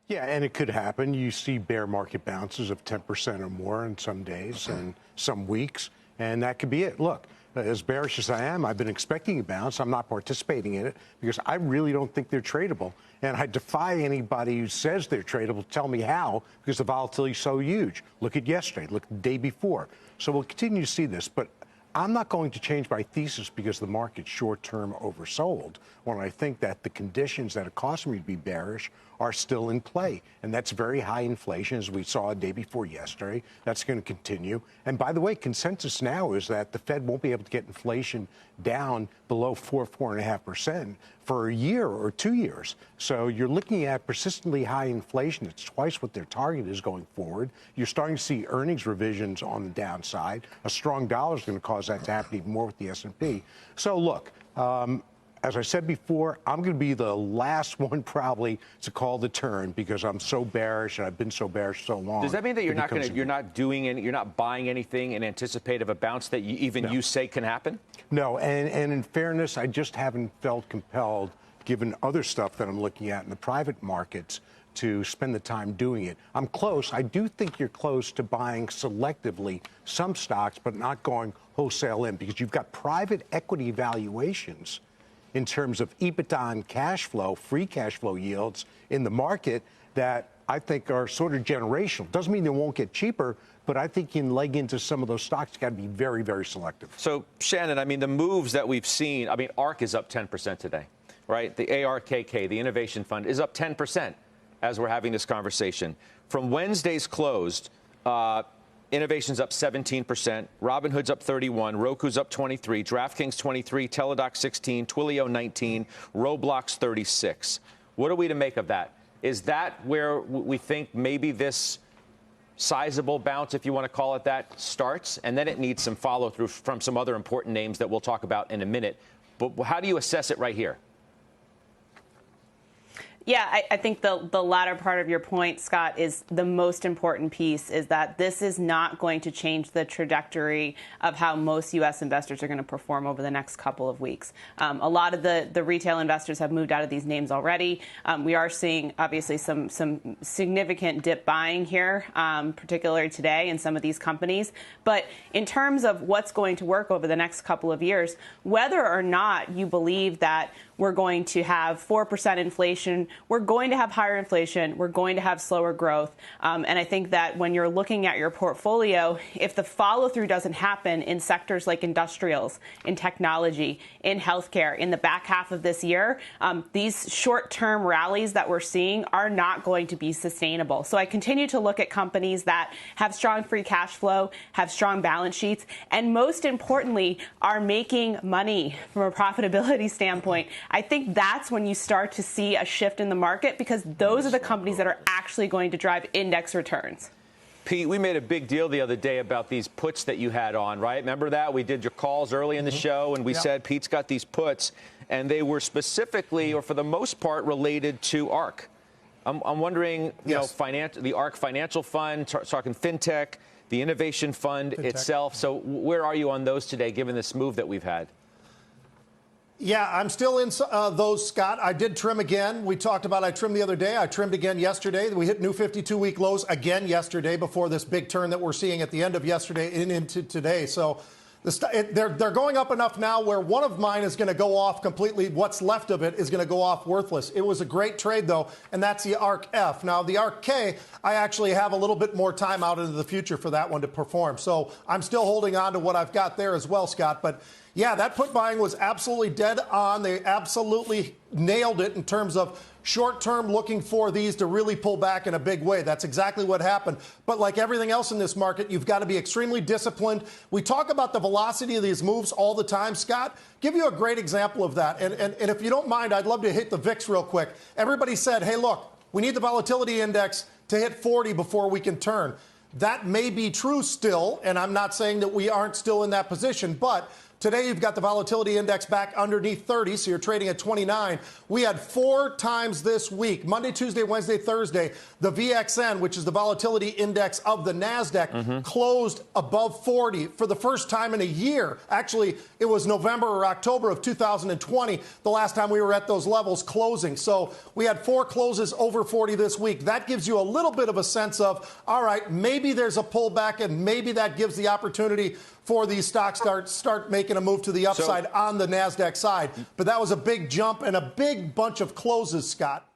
Yeah, and it could happen. You see bear market bounces of 10% or more in some days and some weeks, and that could be it. Look, as bearish as I am, I've been expecting a bounce. I'm not participating in it because I really don't think they're tradable. And I defy anybody who says they're tradable to tell me how, because the volatility is so huge. Look at yesterday. Look at the day before. So we'll continue to see this. But I'm not going to change my thesis because the market's short-term oversold when I think that the conditions that are causing me to be bearish are still in play. And that's very high inflation, as we saw the day before yesterday. That's going to continue. And by the way, consensus now is that the Fed won't be able to get inflation down below 4.5% for a year or 2 years. So you're looking at persistently high inflation. It's twice what their target is going forward. You're starting to see earnings revisions on the downside. A strong dollar is going to cause that to happen even more with the S&P. So look, as I said before, I'm going to be the last one probably to call the turn because I'm so bearish and I've been so bearish so long. Does that mean that you're not buying anything in anticipate of a bounce that you say can happen? No, and in fairness, I just haven't felt compelled, given other stuff that I'm looking at in the private markets, to spend the time doing it. I'm close. I do think you're close to buying selectively some stocks, but not going wholesale in because you've got private equity valuations in terms of EBITDA and cash flow, free cash flow yields in the market that I think are sort of generational. Doesn't mean they won't get cheaper, but I think you can leg into some of those stocks. You got to be very, very selective. So, Shannon, I mean, the moves that we've seen, I mean, ARK is up 10% today, right? The ARKK, the Innovation Fund, is up 10% as we're having this conversation. From Wednesday's closed, Innovation's up 17%, Robinhood's up 31%, Roku's up 23%, DraftKings 23%, Teladoc 16%, Twilio 19%, Roblox 36%. What are we to make of that? Is that where we think maybe this sizable bounce, if you want to call it that, starts? And then it needs some follow-through from some other important names that we'll talk about in a minute. But how do you assess it right here? Yeah, I think the latter part of your point, Scott, is the most important piece, is that this is not going to change the trajectory of how most U.S. investors are going to perform over the next couple of weeks. A lot of the retail investors have moved out of these names already. We are seeing, obviously, some significant dip buying here, particularly today in some of these companies. But in terms of what's going to work over the next couple of years, whether or not you believe that we're going to have 4% inflation, we're going to have higher inflation, we're going to have slower growth. And I think that when you're looking at your portfolio, if the follow-through doesn't happen in sectors like industrials, in technology, in healthcare, in the back half of this year, these short-term rallies that we're seeing are not going to be sustainable. So I continue to look at companies that have strong free cash flow, have strong balance sheets, and most importantly, are making money from a profitability standpoint. I think that's when you start to see a shift in the market because those are the companies that are actually going to drive index returns. Pete, we made a big deal the other day about these puts that you had on, right? Remember that? We did your calls early in the show, and we said Pete's got these puts, and they were specifically, or for the most part, related to ARK. I'm wondering, you know, the ARK Financial Fund, talking fintech, the Innovation Fund itself. So where are you on those today, given this move that we've had? Yeah, I'm still in those, Scott. I did trim again. We talked about I trimmed the other day. I trimmed again yesterday. We hit new 52-week lows again yesterday before this big turn that we're seeing at the end of yesterday and into today. So they're going up enough now where one of mine is going to go off completely. What's left of it is going to go off worthless. It was a great trade, though, and that's the ARK F. Now, the ARK K, I actually have a little bit more time out into the future for that one to perform. So I'm still holding on to what I've got there as well, Scott. But yeah, that put buying was absolutely dead on. They absolutely nailed it in terms of short-term looking for these to really pull back in a big way. That's exactly what happened. But like everything else in this market, you've got to be extremely disciplined. We talk about the velocity of these moves all the time, Scott. Give you a great example of that. And if you don't mind, I'd love to hit the VIX real quick. Everybody said, hey, look, we need the volatility index to hit 40 before we can turn. That may be true still, and I'm not saying that we aren't still in that position, but Today, you've got the volatility index back underneath 30, so you're trading at 29. We had 4 times this week, Monday, Tuesday, Wednesday, Thursday, the VXN, which is the volatility index of the NASDAQ, closed above 40 for the first time in a year. Actually, it was November or October of 2020, the last time we were at those levels closing. So we had 4 closes over 40 this week. That gives you a little bit of a sense of, all right, maybe there's a pullback and maybe that gives the opportunity for these stocks start making a move to the upside on the NASDAQ side. But that was a big jump and a big bunch of closes, Scott.